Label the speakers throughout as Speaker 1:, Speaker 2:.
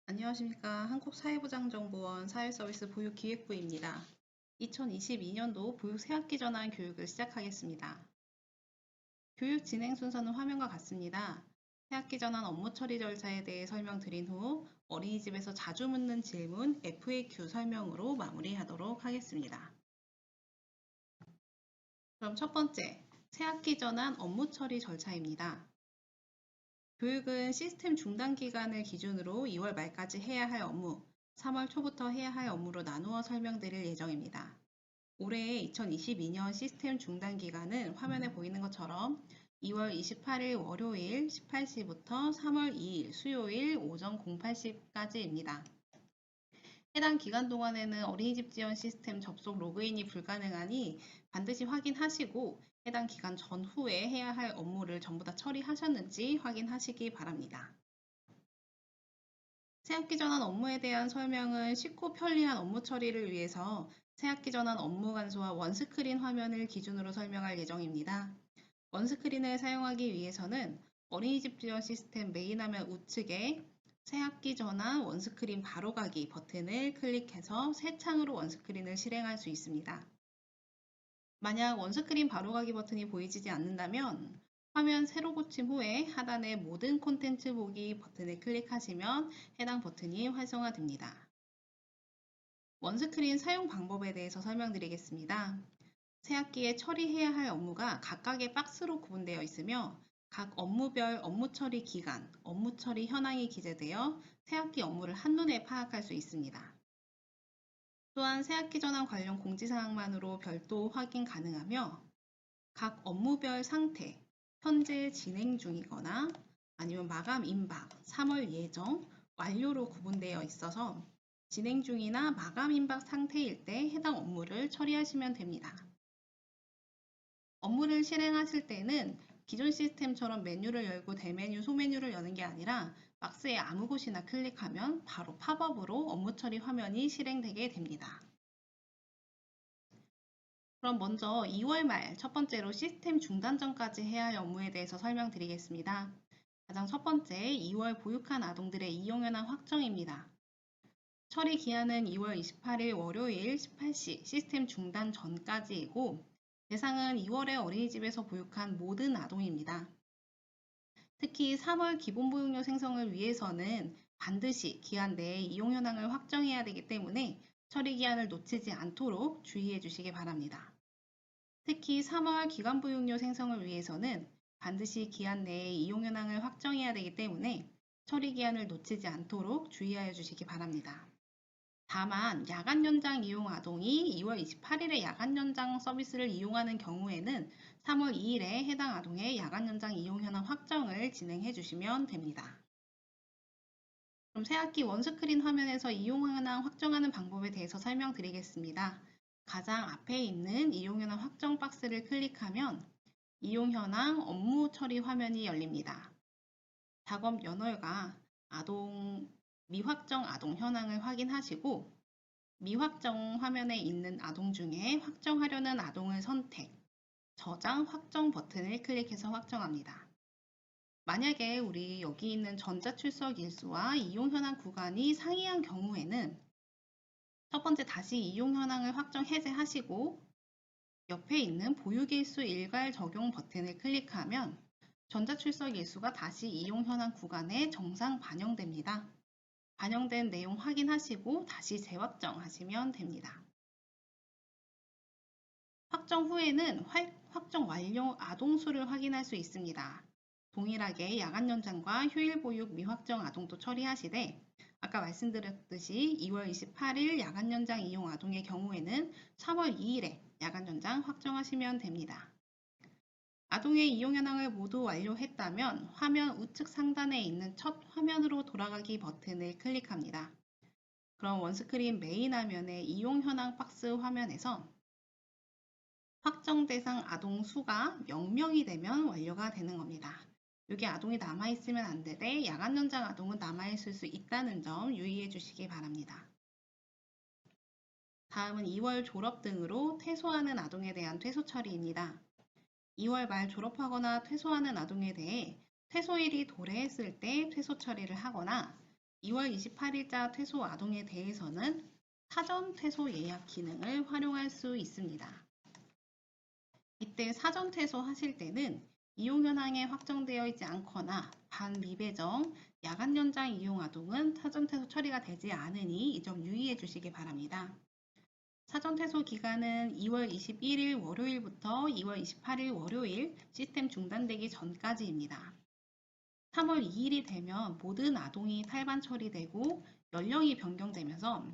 Speaker 1: 안녕하십니까. 한국사회보장정보원 사회서비스 보육기획부입니다. 2022년도 보육 새학기 전환 교육을 시작하겠습니다. 교육 진행 순서는 화면과 같습니다. 새학기 전환 업무 처리 절차에 대해 설명드린 후 어린이집에서 자주 묻는 질문 FAQ 설명으로 마무리하도록 하겠습니다. 그럼 첫 번째, 새학기 전환 업무 처리 절차입니다. 교육은 시스템 중단 기간을 기준으로 2월 말까지 해야 할 업무, 3월 초부터 해야 할 업무로 나누어 설명드릴 예정입니다. 올해 2022년 시스템 중단 기간은 화면에 보이는 것처럼 2월 28일 월요일 18시부터 3월 2일 수요일 오전 08시까지입니다. 해당 기간 동안에는 어린이집 지원 시스템 접속 로그인이 불가능하니 반드시 확인하시고 해당 기간 전후에 해야 할 업무를 전부 다 처리하셨는지 확인하시기 바랍니다. 새학기 전환 업무에 대한 설명은 쉽고 편리한 업무 처리를 위해서 새학기 전환 업무 간소와 원스크린 화면을 기준으로 설명할 예정입니다. 원스크린을 사용하기 위해서는 어린이집 지원 시스템 메인 화면 우측에 새학기 전환 원스크린 바로가기 버튼을 클릭해서 새 창으로 원스크린을 실행할 수 있습니다. 만약 원스크린 바로가기 버튼이 보이지 않는다면 화면 새로 고침 후에 하단의 모든 콘텐츠 보기 버튼을 클릭하시면 해당 버튼이 활성화됩니다. 원스크린 사용 방법에 대해서 설명드리겠습니다. 새학기에 처리해야 할 업무가 각각의 박스로 구분되어 있으며 각 업무별 업무 처리 기간, 업무 처리 현황이 기재되어 새학기 업무를 한눈에 파악할 수 있습니다. 또한 새학기 전환 관련 공지사항만으로 별도 확인 가능하며 각 업무별 상태, 현재 진행 중이거나 아니면 마감 임박, 3월 예정, 완료로 구분되어 있어서 진행 중이나 마감 임박 상태일 때 해당 업무를 처리하시면 됩니다. 업무를 실행하실 때는 기존 시스템처럼 메뉴를 열고 대메뉴, 소메뉴를 여는 게 아니라 박스에 아무 곳이나 클릭하면 바로 팝업으로 업무 처리 화면이 실행되게 됩니다. 그럼 먼저 2월 말 첫 번째로 시스템 중단 전까지 해야 할 업무에 대해서 설명드리겠습니다. 가장 첫 번째, 2월 보육한 아동들의 이용 현황 확정입니다. 처리 기한은 2월 28일 월요일 18시 시스템 중단 전까지이고 대상은 2월에 어린이집에서 보육한 모든 아동입니다. 특히 3월 기본보육료 생성을 위해서는 반드시 기한 내에 이용 현황을 확정해야 되기 때문에 처리 기한을 놓치지 않도록 주의해 주시기 바랍니다. 특히 3월 기간보육료 생성을 위해서는 반드시 기한 내에 이용 현황을 확정해야 되기 때문에 처리 기한을 놓치지 않도록 주의하여 주시기 바랍니다. 다만 야간 연장 이용 아동이 2월 28일에 야간 연장 서비스를 이용하는 경우에는 3월 2일에 해당 아동의 야간 연장 이용 현황 확정을 진행해 주시면 됩니다. 그럼 새학기 원스크린 화면에서 이용 현황 확정하는 방법에 대해서 설명드리겠습니다. 가장 앞에 있는 이용 현황 확정 박스를 클릭하면 이용 현황 업무 처리 화면이 열립니다. 작업 연월과 아동 미확정 아동 현황을 확인하시고 미확정 화면에 있는 아동 중에 확정하려는 아동을 선택, 저장 확정 버튼을 클릭해서 확정합니다. 만약에 우리 여기 있는 전자출석 일수와 이용 현황 구간이 상이한 경우에는 첫 번째 다시 이용 현황을 확정 해제하시고 옆에 있는 보육일수 일괄 적용 버튼을 클릭하면 전자출석 일수가 다시 이용 현황 구간에 정상 반영됩니다. 반영된 내용 확인하시고 다시 재확정하시면 됩니다. 확정 후에는 확정 완료 아동 수를 확인할 수 있습니다. 동일하게 야간 연장과 휴일 보육 미확정 아동도 처리하시되 아까 말씀드렸듯이 2월 28일 야간 연장 이용 아동의 경우에는 3월 2일에 야간 연장 확정하시면 됩니다. 아동의 이용 현황을 모두 완료했다면 화면 우측 상단에 있는 첫 화면으로 돌아가기 버튼을 클릭합니다. 그럼 원스크린 메인 화면의 이용 현황 박스 화면에서 확정 대상 아동 수가 0명이 되면 완료가 되는 겁니다. 여기 아동이 남아있으면 안 되되 야간 연장 아동은 남아있을 수 있다는 점 유의해 주시기 바랍니다. 다음은 2월 졸업 등으로 퇴소하는 아동에 대한 퇴소 처리입니다. 2월 말 졸업하거나 퇴소하는 아동에 대해 퇴소일이 도래했을 때 퇴소 처리를 하거나 2월 28일자 퇴소 아동에 대해서는 사전 퇴소 예약 기능을 활용할 수 있습니다. 이때 사전 퇴소 하실 때는 이용 현황에 확정되어 있지 않거나 반미배정, 야간 연장 이용 아동은 사전 퇴소 처리가 되지 않으니 이 점 유의해 주시기 바랍니다. 사전 퇴소 기간은 2월 21일 월요일부터 2월 28일 월요일 시스템 중단되기 전까지입니다. 3월 2일이 되면 모든 아동이 탈반 처리되고 연령이 변경되면서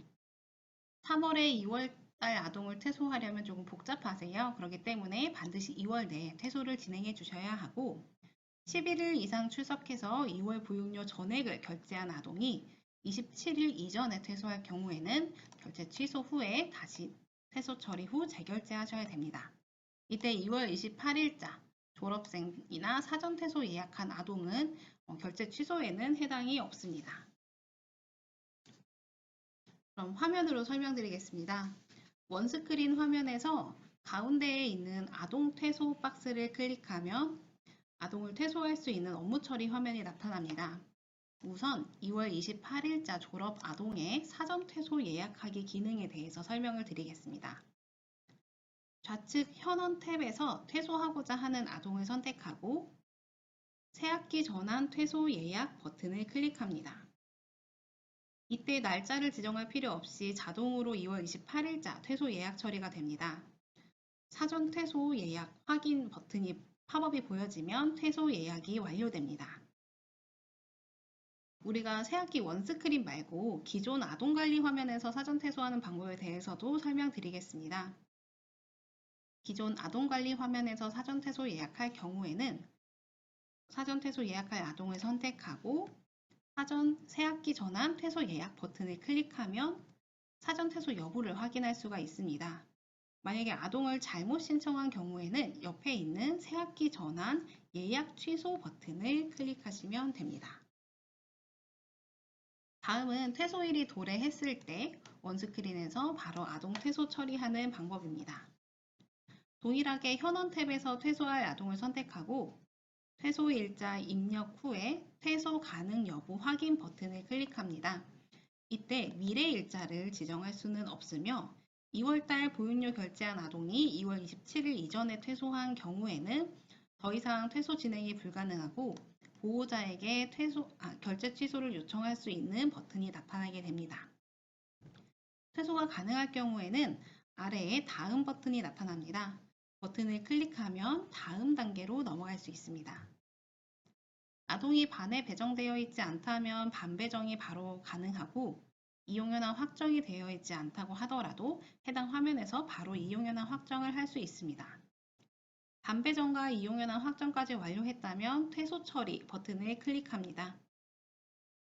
Speaker 1: 3월에 2월 달 아동을 퇴소하려면 조금 복잡하세요. 그렇기 때문에 반드시 2월 내에 퇴소를 진행해 주셔야 하고 11일 이상 출석해서 2월 보육료 전액을 결제한 아동이 27일 이전에 퇴소할 경우에는 결제 취소 후에 다시 퇴소 처리 후 재결제하셔야 됩니다. 이때 2월 28일자 졸업생이나 사전 퇴소 예약한 아동은 결제 취소에는 해당이 없습니다. 그럼 화면으로 설명드리겠습니다. 원스크린 화면에서 가운데에 있는 아동 퇴소 박스를 클릭하면 아동을 퇴소할 수 있는 업무 처리 화면이 나타납니다. 우선 2월 28일자 졸업 아동의 사전 퇴소 예약하기 기능에 대해서 설명을 드리겠습니다. 좌측 현원 탭에서 퇴소하고자 하는 아동을 선택하고 새학기 전환 퇴소 예약 버튼을 클릭합니다. 이때 날짜를 지정할 필요 없이 자동으로 2월 28일자 퇴소 예약 처리가 됩니다. 사전 퇴소 예약 확인 버튼이 팝업이 보여지면 퇴소 예약이 완료됩니다. 우리가 새학기 원스크린 말고 기존 아동관리 화면에서 사전 퇴소하는 방법에 대해서도 설명드리겠습니다. 기존 아동관리 화면에서 사전 퇴소 예약할 경우에는 사전 퇴소 예약할 아동을 선택하고 사전 새학기 전환 퇴소 예약 버튼을 클릭하면 사전 퇴소 여부를 확인할 수가 있습니다. 만약에 아동을 잘못 신청한 경우에는 옆에 있는 새학기 전환 예약 취소 버튼을 클릭하시면 됩니다. 다음은 퇴소일이 도래했을 때 원스크린에서 바로 아동 퇴소 처리하는 방법입니다. 동일하게 현원 탭에서 퇴소할 아동을 선택하고 퇴소일자 입력 후에 퇴소 가능 여부 확인 버튼을 클릭합니다. 이때 미래일자를 지정할 수는 없으며 2월달 보육료 결제한 아동이 2월 27일 이전에 퇴소한 경우에는 더 이상 퇴소 진행이 불가능하고 보호자에게 결제 취소를 요청할 수 있는 버튼이 나타나게 됩니다. 퇴소가 가능할 경우에는 아래에 다음 버튼이 나타납니다. 버튼을 클릭하면 다음 단계로 넘어갈 수 있습니다. 아동이 반에 배정되어 있지 않다면 반 배정이 바로 가능하고 이용현황 확정이 되어 있지 않다고 하더라도 해당 화면에서 바로 이용현황 확정을 할 수 있습니다. 반 배정과 이용현황 확정까지 완료했다면 퇴소 처리 버튼을 클릭합니다.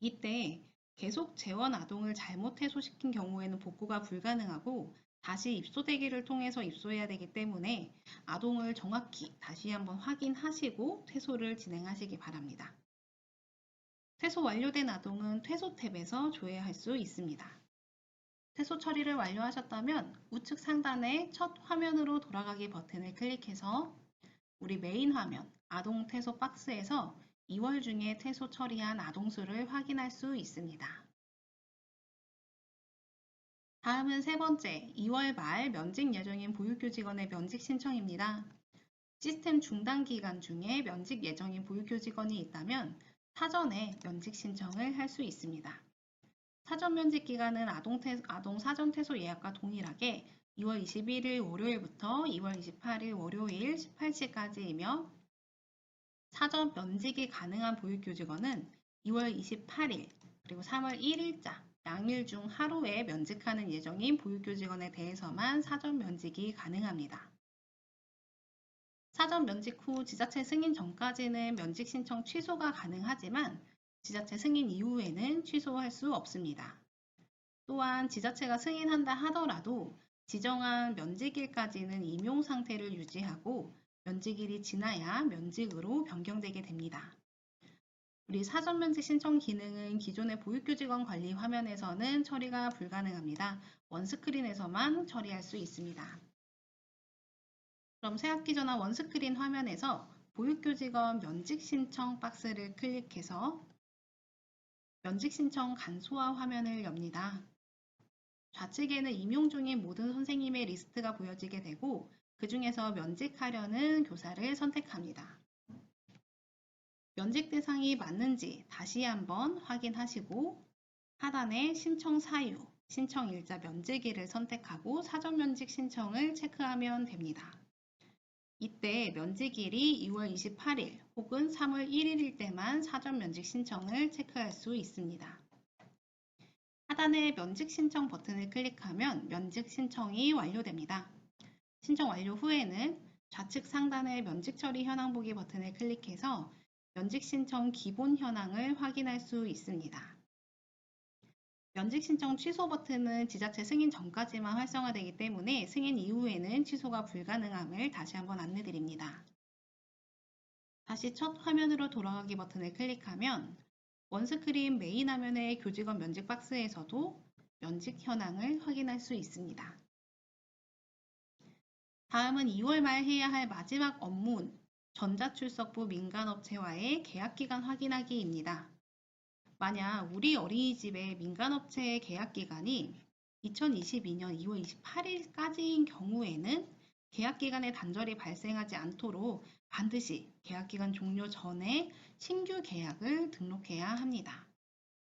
Speaker 1: 이때 계속 재원 아동을 잘못 퇴소시킨 경우에는 복구가 불가능하고 다시 입소 대기를 통해서 입소해야 되기 때문에 아동을 정확히 다시 한번 확인하시고 퇴소를 진행하시기 바랍니다. 퇴소 완료된 아동은 퇴소 탭에서 조회할 수 있습니다. 퇴소 처리를 완료하셨다면 우측 상단의 첫 화면으로 돌아가기 버튼을 클릭해서 우리 메인 화면 아동 퇴소 박스에서 2월 중에 퇴소 처리한 아동 수를 확인할 수 있습니다. 다음은 세 번째, 2월 말 면직 예정인 보육교직원의 면직 신청입니다. 시스템 중단 기간 중에 면직 예정인 보육교직원이 있다면 사전에 면직 신청을 할 수 있습니다. 사전 면직 기간은 아동 사전 퇴소 예약과 동일하게 2월 21일 월요일부터 2월 28일 월요일 18시까지이며 사전 면직이 가능한 보육교직원은 2월 28일 그리고 3월 1일자 양일 중 하루에 면직하는 예정인 보육교직원에 대해서만 사전 면직이 가능합니다. 사전 면직 후 지자체 승인 전까지는 면직 신청 취소가 가능하지만 지자체 승인 이후에는 취소할 수 없습니다. 또한 지자체가 승인한다 하더라도 지정한 면직일까지는 임용 상태를 유지하고 면직일이 지나야 면직으로 변경되게 됩니다. 우리 사전 면직 신청 기능은 기존의 보육교직원 관리 화면에서는 처리가 불가능합니다. 원스크린에서만 처리할 수 있습니다. 그럼 새학기 전환 원스크린 화면에서 보육교직원 면직 신청 박스를 클릭해서 면직 신청 간소화 화면을 엽니다. 좌측에는 임용 중인 모든 선생님의 리스트가 보여지게 되고 그 중에서 면직하려는 교사를 선택합니다. 면직 대상이 맞는지 다시 한번 확인하시고 하단에 신청 사유, 신청일자 면직일을 선택하고 사전 면직 신청을 체크하면 됩니다. 이때 면직일이 2월 28일 혹은 3월 1일일 때만 사전 면직 신청을 체크할 수 있습니다. 하단의 면직 신청 버튼을 클릭하면 면직 신청이 완료됩니다. 신청 완료 후에는 좌측 상단의 면직 처리 현황 보기 버튼을 클릭해서 면직 신청 기본 현황을 확인할 수 있습니다. 면직 신청 취소 버튼은 지자체 승인 전까지만 활성화되기 때문에 승인 이후에는 취소가 불가능함을 다시 한번 안내드립니다. 다시 첫 화면으로 돌아가기 버튼을 클릭하면 원스크린 메인 화면의 교직원 면직 박스에서도 면직 현황을 확인할 수 있습니다. 다음은 2월 말 해야 할 마지막 업무는 전자출석부 민간업체와의 계약기간 확인하기입니다. 만약 우리 어린이집의 민간업체의 계약기간이 2022년 2월 28일까지인 경우에는 계약기간에 단절이 발생하지 않도록 반드시 계약기간 종료 전에 신규 계약을 등록해야 합니다.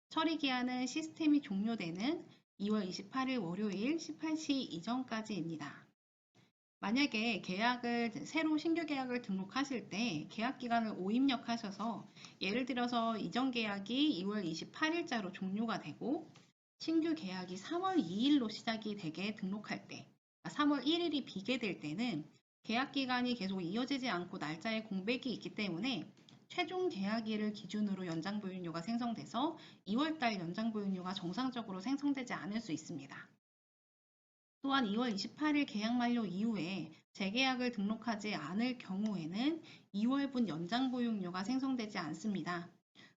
Speaker 1: 처리기한은 시스템이 종료되는 2월 28일 월요일 18시 이전까지입니다. 만약에 새로 신규 계약을 등록하실 때 계약 기간을 오입력하셔서 예를 들어서 이전 계약이 2월 28일자로 종료가 되고 신규 계약이 3월 2일로 시작이 되게 등록할 때 3월 1일이 비게 될 때는 계약 기간이 계속 이어지지 않고 날짜에 공백이 있기 때문에 최종 계약일을 기준으로 연장 보육료가 생성돼서 2월달 연장 보육료가 정상적으로 생성되지 않을 수 있습니다. 또한 2월 28일 계약 만료 이후에 재계약을 등록하지 않을 경우에는 2월분 연장 보육료가 생성되지 않습니다.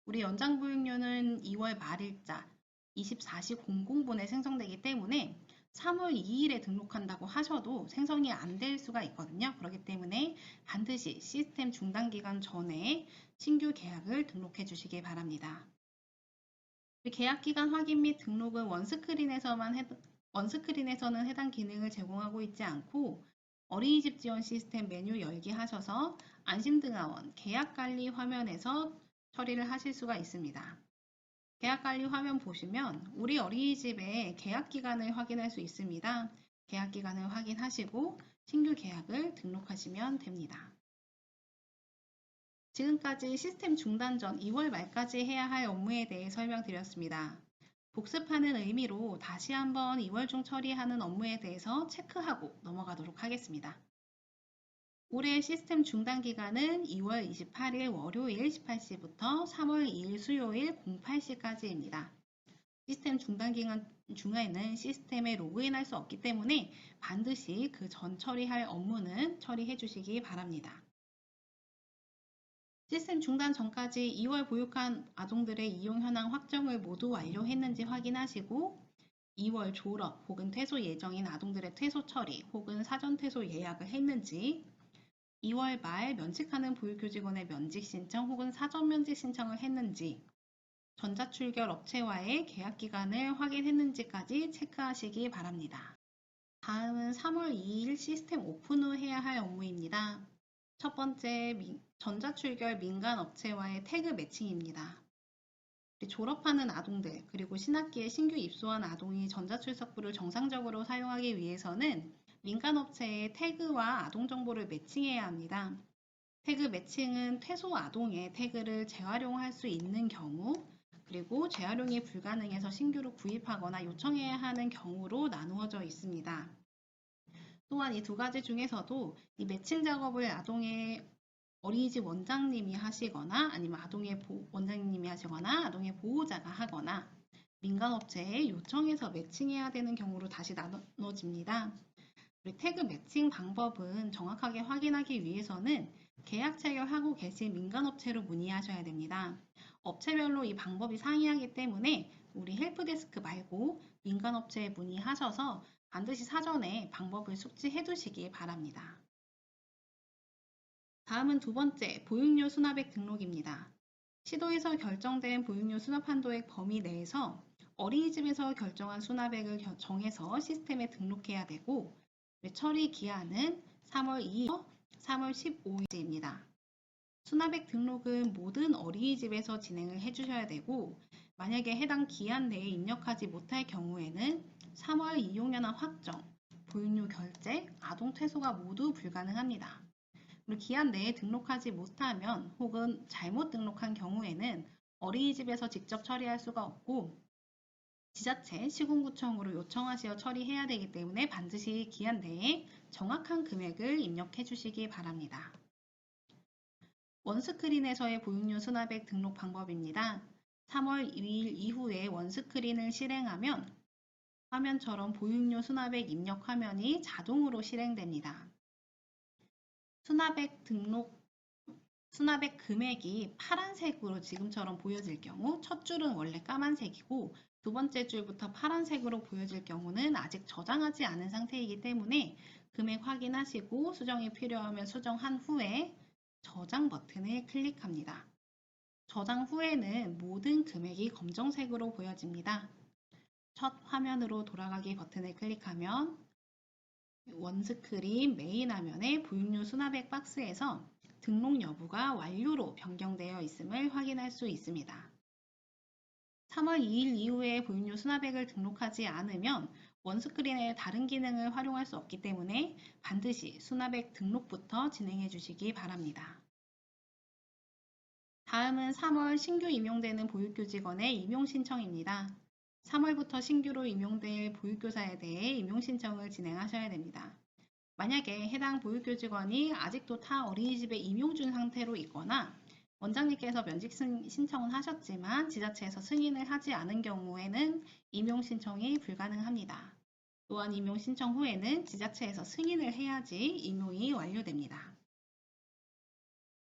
Speaker 1: 우리 연장 보육료는 2월 말일자 24시 00분에 생성되기 때문에 3월 2일에 등록한다고 하셔도 생성이 안 될 수가 있거든요. 그렇기 때문에 반드시 시스템 중단 기간 전에 신규 계약을 등록해 주시기 바랍니다. 계약 기간 확인 및 등록은 원스크린에서는 해당 기능을 제공하고 있지 않고 어린이집 지원 시스템 메뉴 열기 하셔서 안심등하원 계약관리 화면에서 처리를 하실 수가 있습니다. 계약관리 화면 보시면 우리 어린이집의 계약기간을 확인할 수 있습니다. 계약기간을 확인하시고 신규 계약을 등록하시면 됩니다. 지금까지 시스템 중단 전 2월 말까지 해야 할 업무에 대해 설명드렸습니다. 복습하는 의미로 다시 한번 2월 중 처리하는 업무에 대해서 체크하고 넘어가도록 하겠습니다. 올해 시스템 중단 기간은 2월 28일 월요일 18시부터 3월 2일 수요일 08시까지입니다. 시스템 중단 기간 중에는 시스템에 로그인할 수 없기 때문에 반드시 그 전 처리할 업무는 처리해 주시기 바랍니다. 시스템 중단 전까지 2월 보육한 아동들의 이용 현황 확정을 모두 완료했는지 확인하시고 2월 졸업 혹은 퇴소 예정인 아동들의 퇴소 처리 혹은 사전 퇴소 예약을 했는지 2월 말 면직하는 보육교직원의 면직 신청 혹은 사전 면직 신청을 했는지 전자출결 업체와의 계약 기간을 확인했는지까지 체크하시기 바랍니다. 다음은 3월 2일 시스템 오픈 후 해야 할 업무입니다. 첫 번째, 전자출결 민간업체와의 태그 매칭입니다. 졸업하는 아동들 그리고 신학기에 신규 입소한 아동이 전자출석부를 정상적으로 사용하기 위해서는 민간업체의 태그와 아동 정보를 매칭해야 합니다. 태그 매칭은 퇴소 아동의 태그를 재활용할 수 있는 경우 그리고 재활용이 불가능해서 신규로 구입하거나 요청해야 하는 경우로 나누어져 있습니다. 또한 이 두 가지 중에서도 이 매칭 작업을 아동의 어린이집 원장님이 하시거나 아니면 원장님이 하시거나 아동의 보호자가 하거나 민간업체에 요청해서 매칭해야 되는 경우로 다시 나눠집니다. 우리 태그 매칭 방법은 정확하게 확인하기 위해서는 계약 체결하고 계신 민간업체로 문의하셔야 됩니다. 업체별로 이 방법이 상이하기 때문에 우리 헬프데스크 말고 민간업체에 문의하셔서 반드시 사전에 방법을 숙지해 두시기 바랍니다. 다음은 두 번째, 보육료 수납액 등록입니다. 시도에서 결정된 보육료 수납 한도액 범위 내에서 어린이집에서 결정한 수납액을 정해서 시스템에 등록해야 되고, 처리 기한은 3월 2일부터 3월 15일입니다. 수납액 등록은 모든 어린이집에서 진행을 해주셔야 되고, 만약에 해당 기한 내에 입력하지 못할 경우에는 3월 이용연한 확정, 보육료 결제, 아동 퇴소가 모두 불가능합니다. 그리고 기한 내에 등록하지 못하면 혹은 잘못 등록한 경우에는 어린이집에서 직접 처리할 수가 없고 지자체, 시군구청으로 요청하시어 처리해야 되기 때문에 반드시 기한 내에 정확한 금액을 입력해 주시기 바랍니다. 원스크린에서의 보육료 수납액 등록 방법입니다. 3월 2일 이후에 원스크린을 실행하면 화면처럼 보육료 수납액 입력 화면이 자동으로 실행됩니다. 수납액 금액이 파란색으로 지금처럼 보여질 경우 첫 줄은 원래 까만색이고 두 번째 줄부터 파란색으로 보여질 경우는 아직 저장하지 않은 상태이기 때문에 금액 확인하시고 수정이 필요하면 수정한 후에 저장 버튼을 클릭합니다. 저장 후에는 모든 금액이 검정색으로 보여집니다. 첫 화면으로 돌아가기 버튼을 클릭하면 원스크린 메인 화면의 보육료 수납액 박스에서 등록 여부가 완료로 변경되어 있음을 확인할 수 있습니다. 3월 2일 이후에 보육료 수납액을 등록하지 않으면 원스크린의 다른 기능을 활용할 수 없기 때문에 반드시 수납액 등록부터 진행해 주시기 바랍니다. 다음은 3월 신규 임용되는 보육교직원의 임용신청입니다. 3월부터 신규로 임용될 보육교사에 대해 임용신청을 진행하셔야 됩니다. 만약에 해당 보육교직원이 아직도 타 어린이집에 임용 중 상태로 있거나 원장님께서 면직 신청은 하셨지만 지자체에서 승인을 하지 않은 경우에는 임용 신청이 불가능합니다. 또한 임용 신청 후에는 지자체에서 승인을 해야지 임용이 완료됩니다.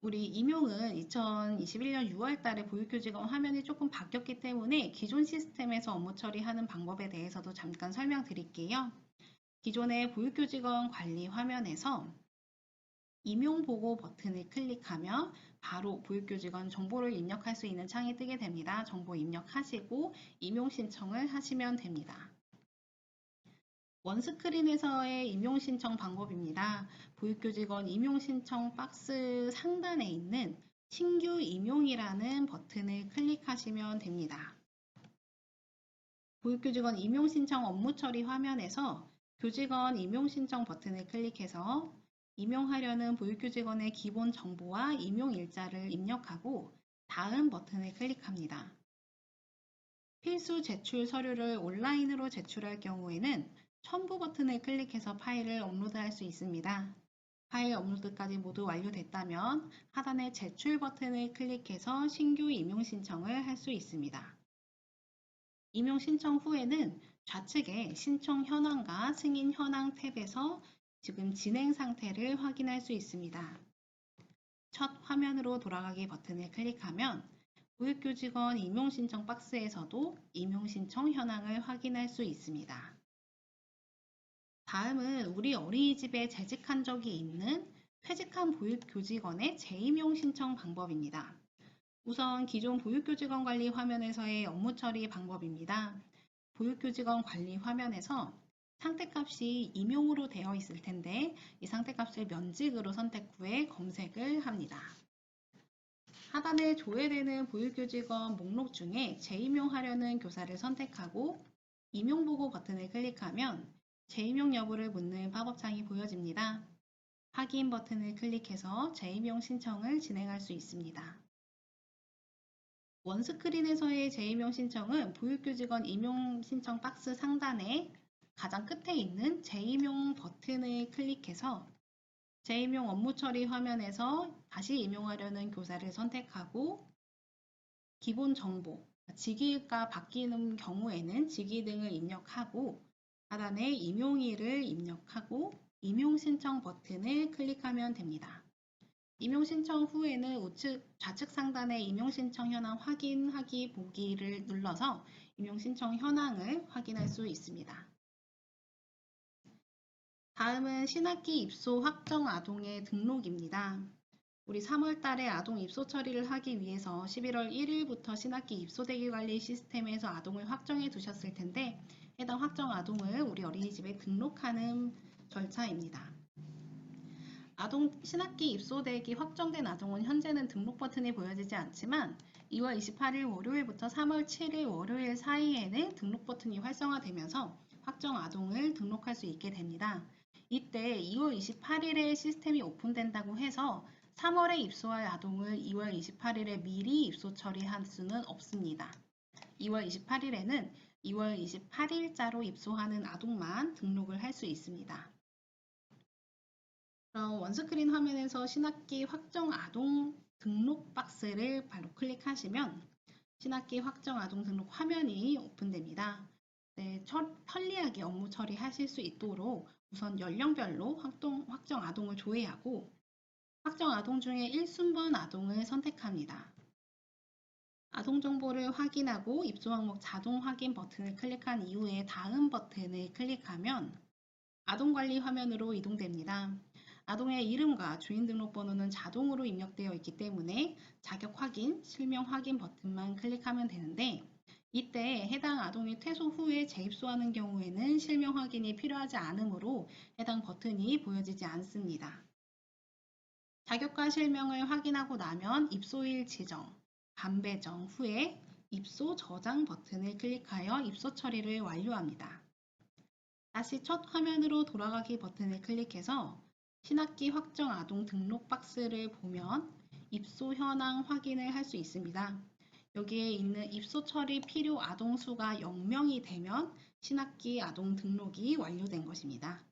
Speaker 1: 우리 임용은 2021년 6월 달에 보육교직원 화면이 조금 바뀌었기 때문에 기존 시스템에서 업무 처리하는 방법에 대해서도 잠깐 설명드릴게요. 기존의 보육교직원 관리 화면에서 임용보고 버튼을 클릭하면 바로 보육교직원 정보를 입력할 수 있는 창이 뜨게 됩니다. 정보 입력하시고 임용 신청을 하시면 됩니다. 원스크린에서의 임용 신청 방법입니다. 보육교직원 임용 신청 박스 상단에 있는 신규 임용이라는 버튼을 클릭하시면 됩니다. 보육교직원 임용 신청 업무 처리 화면에서 교직원 임용 신청 버튼을 클릭해서 임용하려는 보육교직원의 기본 정보와 임용 일자를 입력하고 다음 버튼을 클릭합니다. 필수 제출 서류를 온라인으로 제출할 경우에는 첨부 버튼을 클릭해서 파일을 업로드할 수 있습니다. 파일 업로드까지 모두 완료됐다면 하단의 제출 버튼을 클릭해서 신규 임용 신청을 할 수 있습니다. 임용 신청 후에는 좌측에 신청 현황과 승인 현황 탭에서 지금 진행 상태를 확인할 수 있습니다. 첫 화면으로 돌아가기 버튼을 클릭하면 보육교직원 임용 신청 박스에서도 임용 신청 현황을 확인할 수 있습니다. 다음은 우리 어린이집에 재직한 적이 있는 퇴직한 보육교직원의 재임용 신청 방법입니다. 우선 기존 보육교직원 관리 화면에서의 업무 처리 방법입니다. 보육교직원 관리 화면에서 상태값이 임용으로 되어 있을 텐데 이 상태값을 면직으로 선택 후에 검색을 합니다. 하단에 조회되는 보육교직원 목록 중에 재임용하려는 교사를 선택하고 임용보고 버튼을 클릭하면 재임용 여부를 묻는 팝업창이 보여집니다. 확인 버튼을 클릭해서 재임용 신청을 진행할 수 있습니다. 원스크린에서의 재임용 신청은 보육교직원 임용 신청 박스 상단에 가장 끝에 있는 재임용 버튼을 클릭해서 재임용 업무 처리 화면에서 다시 임용하려는 교사를 선택하고 기본 정보, 직위가 바뀌는 경우에는 직위 등을 입력하고 하단에 임용일을 입력하고 임용 신청 버튼을 클릭하면 됩니다. 임용 신청 후에는 좌측 상단의 임용 신청 현황 확인하기 보기를 눌러서 임용 신청 현황을 확인할 수 있습니다. 다음은 신학기 입소 확정 아동의 등록입니다. 우리 3월 달에 아동 입소 처리를 하기 위해서 11월 1일부터 신학기 입소대기 관리 시스템에서 아동을 확정해 두셨을 텐데 해당 확정 아동을 우리 어린이집에 등록하는 절차입니다. 아동 신학기 입소대기 확정된 아동은 현재는 등록 버튼이 보여지지 않지만 2월 28일 월요일부터 3월 7일 월요일 사이에는 등록 버튼이 활성화되면서 확정 아동을 등록할 수 있게 됩니다. 이때 2월 28일에 시스템이 오픈된다고 해서 3월에 입소할 아동을 2월 28일에 미리 입소 처리할 수는 없습니다. 2월 28일에는 2월 28일자로 입소하는 아동만 등록을 할 수 있습니다. 그럼 원스크린 화면에서 신학기 확정 아동 등록 박스를 바로 클릭하시면 신학기 확정 아동 등록 화면이 오픈됩니다. 네, 편리하게 업무 처리하실 수 있도록 우선 연령별로 확정 아동을 조회하고 확정 아동 중에 1순번 아동을 선택합니다. 아동 정보를 확인하고 입소 항목 자동 확인 버튼을 클릭한 이후에 다음 버튼을 클릭하면 아동 관리 화면으로 이동됩니다. 아동의 이름과 주민등록번호는 자동으로 입력되어 있기 때문에 자격 확인, 실명 확인 버튼만 클릭하면 되는데 이때 해당 아동이 퇴소 후에 재입소하는 경우에는 실명 확인이 필요하지 않으므로 해당 버튼이 보여지지 않습니다. 자격과 실명을 확인하고 나면 입소일 지정, 반배정 후에 입소 저장 버튼을 클릭하여 입소 처리를 완료합니다. 다시 첫 화면으로 돌아가기 버튼을 클릭해서 신학기 확정 아동 등록 박스를 보면 입소 현황 확인을 할 수 있습니다. 여기에 있는 입소 처리 필요 아동 수가 0명이 되면 신학기 아동 등록이 완료된 것입니다.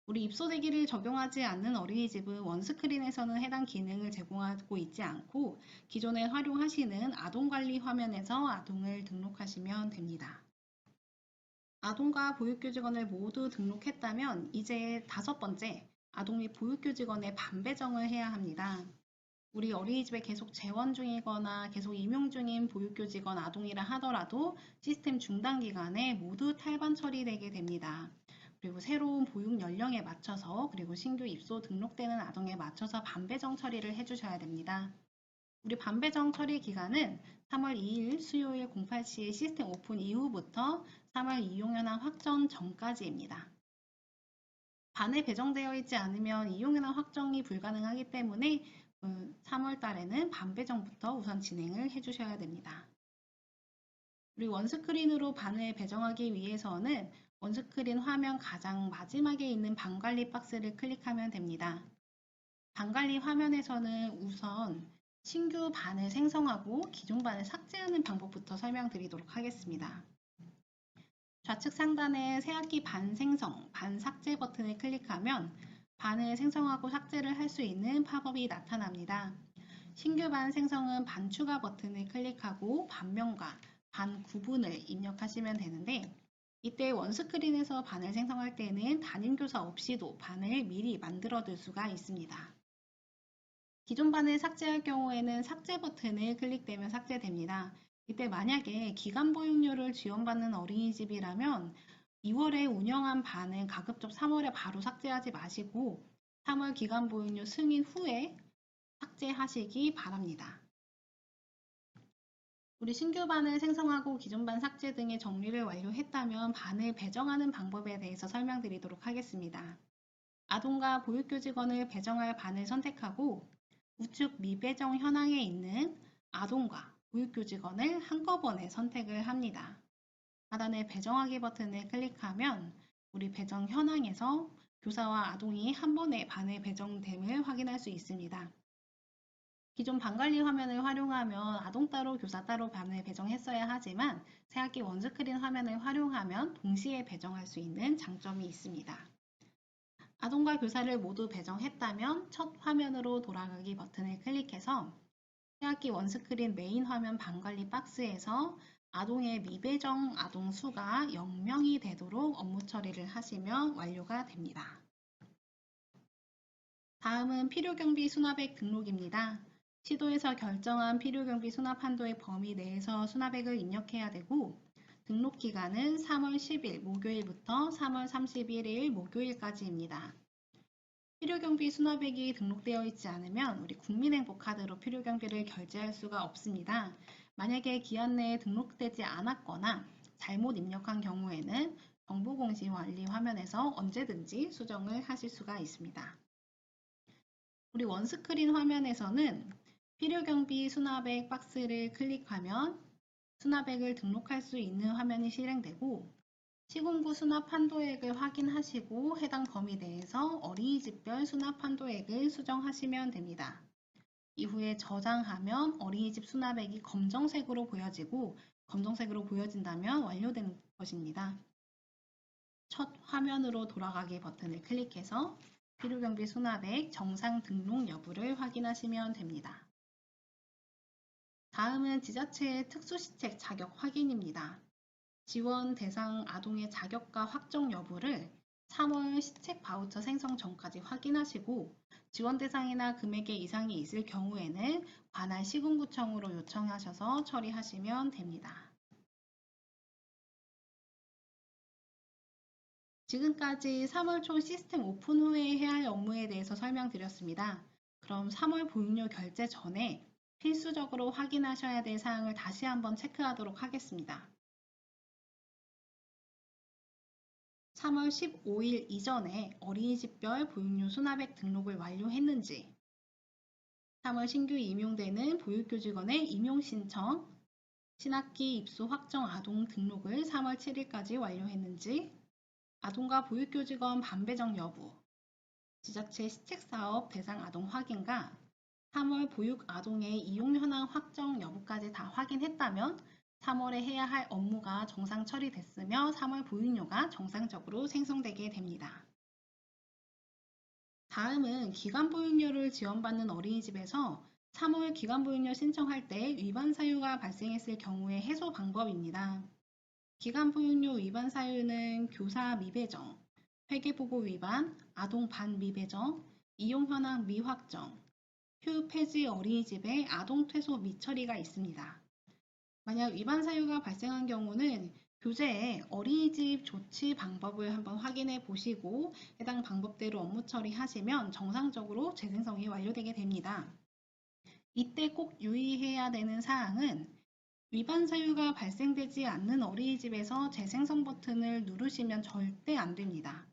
Speaker 1: 우리 입소대기를 적용하지 않는 어린이집은 원스크린에서는 해당 기능을 제공하고 있지 않고 기존에 활용하시는 아동관리 화면에서 아동을 등록하시면 됩니다. 아동과 보육교직원을 모두 등록했다면 이제 5번째, 아동 및 보육교직원의 반배정을 해야 합니다. 우리 어린이집에 계속 재원 중이거나 계속 임용 중인 보육교직원 아동이라 하더라도 시스템 중단 기간에 모두 탈반 처리되게 됩니다. 그리고 새로운 보육 연령에 맞춰서 그리고 신규 입소 등록되는 아동에 맞춰서 반배정 처리를 해주셔야 됩니다. 우리 반배정 처리 기간은 3월 2일 수요일 08시 시스템 오픈 이후부터 3월 이용현황 확정 전까지입니다. 반에 배정되어 있지 않으면 이용현황 확정이 불가능하기 때문에 3월 달에는 반배정부터 우선 진행을 해주셔야 됩니다. 우리 원스크린으로 반을 배정하기 위해서는 원스크린 화면 가장 마지막에 있는 반관리 박스를 클릭하면 됩니다. 반관리 화면에서는 우선 신규 반을 생성하고 기존 반을 삭제하는 방법부터 설명드리도록 하겠습니다. 좌측 상단에 새학기 반 생성, 반 삭제 버튼을 클릭하면 반을 생성하고 삭제를 할 수 있는 팝업이 나타납니다. 신규 반 생성은 반 추가 버튼을 클릭하고 반명과 반 구분을 입력하시면 되는데 이때 원스크린에서 반을 생성할 때는 담임교사 없이도 반을 미리 만들어 둘 수가 있습니다. 기존 반을 삭제할 경우에는 삭제 버튼을 클릭되면 삭제됩니다. 이때 만약에 기간 보육료를 지원받는 어린이집이라면 2월에 운영한 반은 가급적 3월에 바로 삭제하지 마시고 3월 기간 보육료 승인 후에 삭제하시기 바랍니다. 우리 신규 반을 생성하고 기존 반 삭제 등의 정리를 완료했다면 반을 배정하는 방법에 대해서 설명드리도록 하겠습니다. 아동과 보육교직원을 배정할 반을 선택하고 우측 미배정 현황에 있는 아동과 보육교직원을 한꺼번에 선택을 합니다. 하단의 배정하기 버튼을 클릭하면 우리 배정 현황에서 교사와 아동이 한 번에 반에 배정됨을 확인할 수 있습니다. 기존 반관리 화면을 활용하면 아동 따로 교사 따로 반을 배정했어야 하지만 새학기 원스크린 화면을 활용하면 동시에 배정할 수 있는 장점이 있습니다. 아동과 교사를 모두 배정했다면 첫 화면으로 돌아가기 버튼을 클릭해서 새학기 원스크린 메인 화면 반관리 박스에서 아동의 미배정 아동 수가 0명이 되도록 업무 처리를 하시면 완료가 됩니다. 다음은 필요경비 수납액 등록입니다. 시도에서 결정한 필요경비 수납 한도의 범위 내에서 수납액을 입력해야 되고 등록 기간은 3월 10일 목요일부터 3월 31일 목요일까지입니다. 필요경비 수납액이 등록되어 있지 않으면 우리 국민행복카드로 필요경비를 결제할 수가 없습니다. 만약에 기한 내에 등록되지 않았거나 잘못 입력한 경우에는 정보공시 관리 화면에서 언제든지 수정을 하실 수가 있습니다. 우리 원스크린 화면에서는 필요경비 수납액 박스를 클릭하면 수납액을 등록할 수 있는 화면이 실행되고 시군구 수납 한도액을 확인하시고 해당 범위 내에서 어린이집별 수납 한도액을 수정하시면 됩니다. 이후에 저장하면 어린이집 수납액이 검정색으로 보여지고 검정색으로 보여진다면 완료된 것입니다. 첫 화면으로 돌아가기 버튼을 클릭해서 필요경비 수납액 정상 등록 여부를 확인하시면 됩니다. 다음은 지자체의 특수시책 자격 확인입니다. 지원 대상 아동의 자격과 확정 여부를 3월 시책 바우처 생성 전까지 확인하시고 지원 대상이나 금액의 이상이 있을 경우에는 관할 시군구청으로 요청하셔서 처리하시면 됩니다. 지금까지 3월 초 시스템 오픈 후에 해야 할 업무에 대해서 설명드렸습니다. 그럼 3월 보육료 결제 전에 필수적으로 확인하셔야 될 사항을 다시 한번 체크하도록 하겠습니다. 3월 15일 이전에 어린이집별 보육료 수납액 등록을 완료했는지, 3월 신규 임용되는 보육교직원의 임용신청, 신학기 입소 확정 아동 등록을 3월 7일까지 완료했는지, 아동과 보육교직원 반배정 여부, 지자체 시책사업 대상 아동 확인과 3월 보육 아동의 이용 현황 확정 여부까지 다 확인했다면 3월에 해야 할 업무가 정상 처리됐으며 3월 보육료가 정상적으로 생성되게 됩니다. 다음은 기간보육료를 지원받는 어린이집에서 3월 기간보육료 신청할 때 위반 사유가 발생했을 경우의 해소 방법입니다. 기간보육료 위반 사유는 교사 미배정, 회계보고 위반, 아동 반미배정, 이용 현황 미확정, 휴 폐지 어린이집의 아동 퇴소 미처리가 있습니다. 만약 위반 사유가 발생한 경우는 교재에 어린이집 조치 방법을 한번 확인해 보시고 해당 방법대로 업무 처리하시면 정상적으로 재생성이 완료되게 됩니다. 이때 꼭 유의해야 되는 사항은 위반 사유가 발생되지 않는 어린이집에서 재생성 버튼을 누르시면 절대 안 됩니다.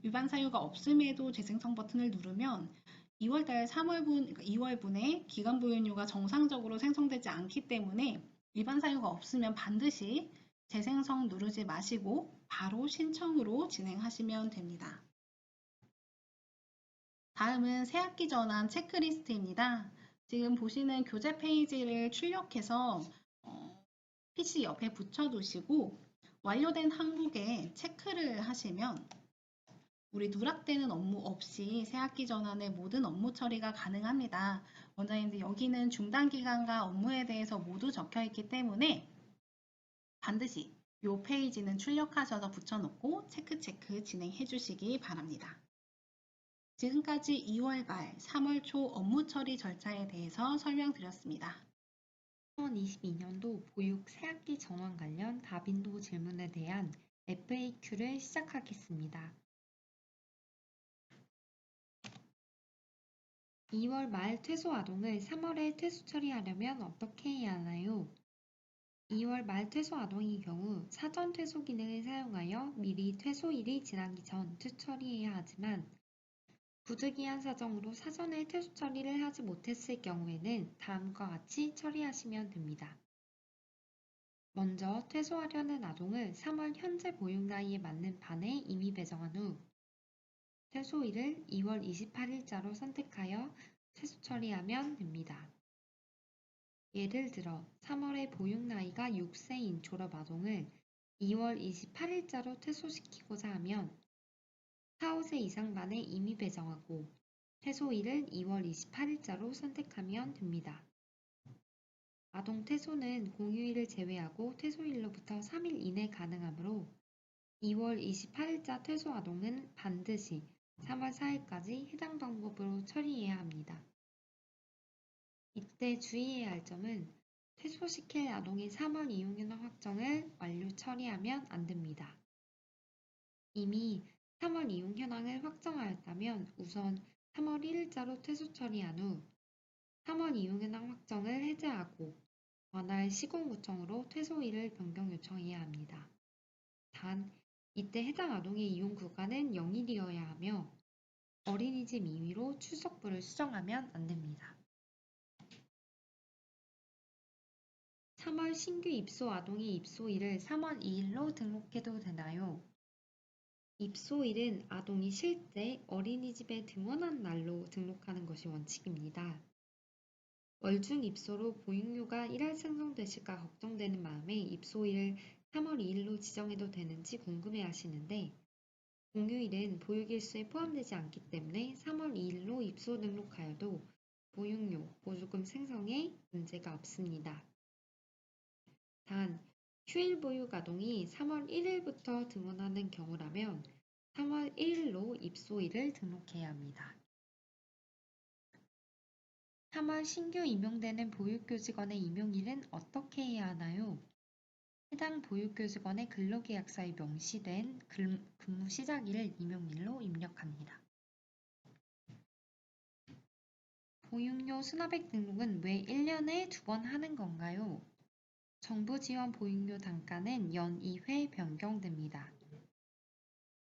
Speaker 1: 위반 사유가 없음에도 재생성 버튼을 누르면 2월달 2월분에 기간보육료가 정상적으로 생성되지 않기 때문에 위반 사유가 없으면 반드시 재생성 누르지 마시고 바로 신청으로 진행하시면 됩니다. 다음은 새학기 전환 체크리스트입니다. 지금 보시는 교재 페이지를 출력해서 PC 옆에 붙여두시고 완료된 항목에 체크를 하시면 우리 누락되는 업무 없이 새학기 전환의 모든 업무 처리가 가능합니다. 원장님들 여기는 중단 기간과 업무에 대해서 모두 적혀 있기 때문에 반드시 이 페이지는 출력하셔서 붙여놓고 체크 진행해 주시기 바랍니다. 지금까지 2월 말 3월 초 업무 처리 절차에 대해서 설명드렸습니다.
Speaker 2: 2022년도 보육 새학기 전환 관련 다빈도 질문에 대한 FAQ를 시작하겠습니다. 2월 말 퇴소 아동을 3월에 퇴소 처리하려면 어떻게 해야 하나요? 2월 말 퇴소 아동의 경우 사전 퇴소 기능을 사용하여 미리 퇴소일이 지나기 전 투처리해야 하지만 부득이한 사정으로 사전에 퇴소 처리를 하지 못했을 경우에는 다음과 같이 처리하시면 됩니다. 먼저 퇴소하려는 아동을 3월 현재 보육 나이에 맞는 반에 임의 배정한 후 퇴소일을 2월 28일자로 선택하여 퇴소 처리하면 됩니다. 예를 들어 3월에 보육 나이가 6세인 졸업 아동을 2월 28일자로 퇴소시키고자 하면 4, 5세 이상 반에 임의 배정하고 퇴소일을 2월 28일자로 선택하면 됩니다. 아동 퇴소는 공휴일을 제외하고 퇴소일로부터 3일 이내 가능하므로 2월 28일자 퇴소 아동은 반드시 3월 4일까지 해당 방법으로 처리해야 합니다. 이때 주의해야 할 점은 퇴소시킬 아동의 3월 이용현황 확정을 완료 처리하면 안 됩니다. 이미 3월 이용 현황을 확정하였다면 우선 3월 1일자로 퇴소 처리한 후 3월 이용 현황 확정을 해제하고 관할 시군구청으로 퇴소일을 변경 요청해야 합니다. 단, 이때 해당 아동의 이용 구간은 0일이어야 하며 어린이집 임의로 출석부를 수정하면 안 됩니다. 3월 신규 입소 아동의 입소일을 3월 2일로 등록해도 되나요? 입소일은 아동이 실제 어린이집에 등원한 날로 등록하는 것이 원칙입니다. 월중 입소로 보육료가 1할 생성되실까 걱정되는 마음에 입소일을 3월 2일로 지정해도 되는지 궁금해 하시는데 공휴일은 보육일수에 포함되지 않기 때문에 3월 2일로 입소 등록하여도 보육료, 보조금 생성에 문제가 없습니다. 단, 휴일 보육 아동이 3월 1일부터 등원하는 경우라면 3월 1일로 입소일을 등록해야 합니다. 3월 신규 임용되는 보육교직원의 임용일은 어떻게 해야 하나요? 해당 보육교직원의 근로계약서에 명시된 근무 시작일을 임용일로 입력합니다. 보육료 수납액 등록은 왜 1년에 2번 하는 건가요? 정부 지원 보육료 단가는 연 2회 변경됩니다.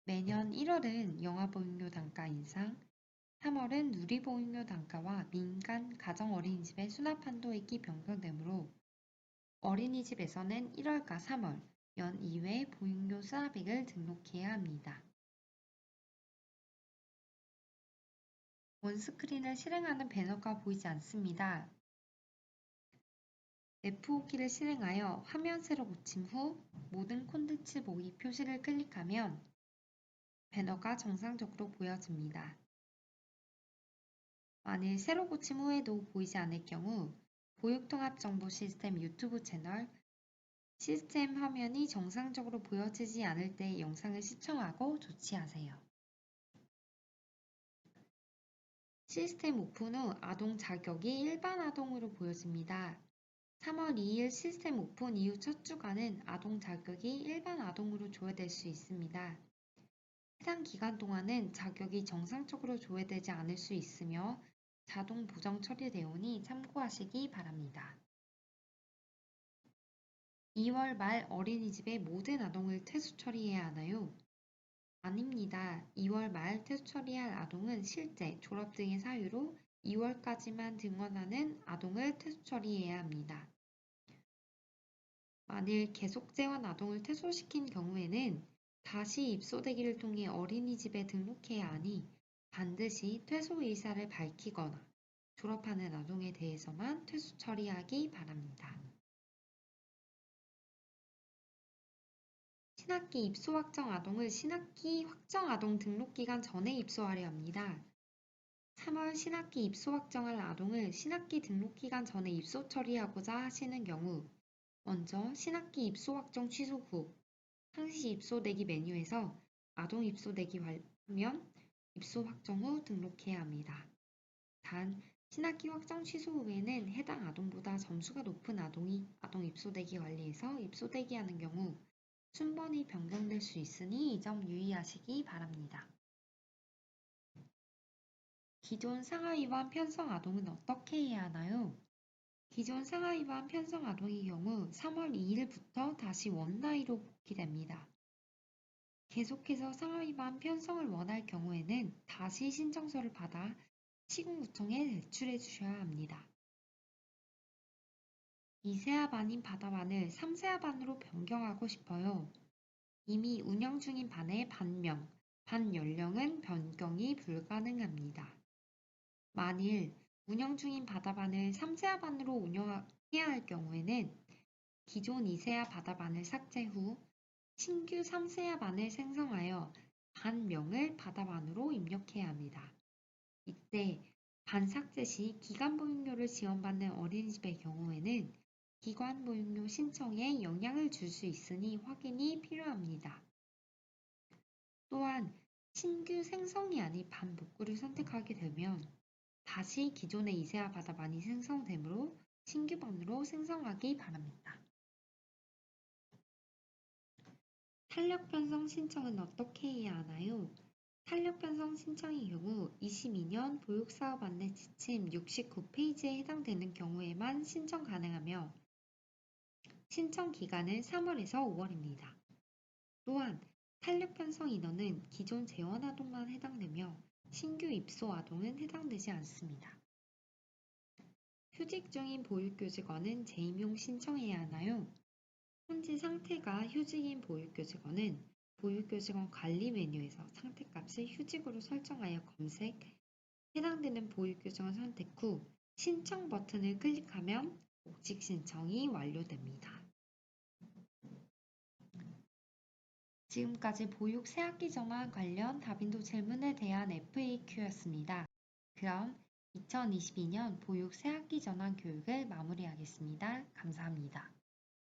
Speaker 2: 매년 1월은 영아보육료 단가 인상, 3월은 누리보육료 단가와 민간 가정어린이집의 수납 한도액이 변경되므로 어린이집에서는 1월과 3월 연 2회 보육료 수납액을 등록해야 합니다. 원스크린을 실행하는 배너가 보이지 않습니다. F5키를 실행하여 화면 세로 고침 후 모든 콘텐츠 보기 표시를 클릭하면 배너가 정상적으로 보여집니다. 만일 세로 고침 후에도 보이지 않을 경우 보육통합정보시스템 유튜브 채널 시스템 화면이 정상적으로 보여지지 않을 때 영상을 시청하고 조치하세요. 시스템 오픈 후 아동 자격이 일반 아동으로 보여집니다. 3월 2일 시스템 오픈 이후 첫 주간은 아동 자격이 일반 아동으로 조회될 수 있습니다. 해당 기간 동안은 자격이 정상적으로 조회되지 않을 수 있으며 자동 보정 처리되오니 참고하시기 바랍니다. 2월 말 어린이집의 모든 아동을 퇴소 처리해야 하나요? 아닙니다. 2월 말 퇴소 처리할 아동은 실제 졸업 등의 사유로 2월까지만 등원하는 아동을 퇴소 처리해야 합니다. 만일 계속 재원 아동을 퇴소시킨 경우에는 다시 입소되기를 통해 어린이집에 등록해야 하니 반드시 퇴소 의사를 밝히거나 졸업하는 아동에 대해서만 퇴소 처리하기 바랍니다. 신학기 입소 확정 아동을 신학기 확정 아동 등록 기간 전에 입소하려 합니다. 3월 신학기 입소 확정할 아동을 신학기 등록 기간 전에 입소 처리하고자 하시는 경우 먼저 신학기 입소 확정 취소 후 상시 입소대기 메뉴에서 아동 입소대기 화면 입소 확정 후 등록해야 합니다. 단 신학기 확정 취소 후에는 해당 아동보다 점수가 높은 아동이 아동 입소대기 관리에서 입소대기하는 경우 순번이 변경될 수 있으니 이 점 유의하시기 바랍니다. 기존 상하위반 편성 아동은 어떻게 해야 하나요? 기존 상하위반 편성 아동의 경우 3월 2일부터 다시 원나이로 복귀됩니다. 계속해서 상하위반 편성을 원할 경우에는 다시 신청서를 받아 시군구청에 제출해 주셔야 합니다. 2세아 반인 바다반을 3세아 반으로 변경하고 싶어요. 이미 운영 중인 반의 반명, 반 연령은 변경이 불가능합니다. 만일 운영 중인 바다반을 3세아 반으로 운영해야 할 경우에는 기존 2세아 바다반을 삭제 후 신규 3세아 반을 생성하여 반명을 바다반으로 입력해야 합니다. 이때 반 삭제 시 기간보육료를 지원받는 어린이집의 경우에는 기간보육료 신청에 영향을 줄 수 있으니 확인이 필요합니다. 또한 신규 생성이 아닌 반 복구를 선택하게 되면 다시 기존의 2세아 바다반이 생성되므로 신규 반으로 생성하기 바랍니다. 탄력 편성 신청은 어떻게 해야 하나요? 탄력 편성 신청의 경우 22년 보육사업 안내 지침 69페이지에 해당되는 경우에만 신청 가능하며 신청 기간은 3월에서 5월입니다. 또한 탄력 편성 인원은 기존 재원 아동만 해당되며 신규 입소 아동은 해당되지 않습니다. 휴직 중인 보육교직원은 재임용 신청해야 하나요? 현재 상태가 휴직인 보육교직원은 보육교직원 관리 메뉴에서 상태값을 휴직으로 설정하여 검색, 해당되는 보육교직원 선택 후 신청 버튼을 클릭하면 복직 신청이 완료됩니다. 지금까지 보육 새학기 전환 관련 다빈도 질문에 대한 FAQ였습니다. 그럼 2022년 보육 새학기 전환 교육을 마무리하겠습니다. 감사합니다.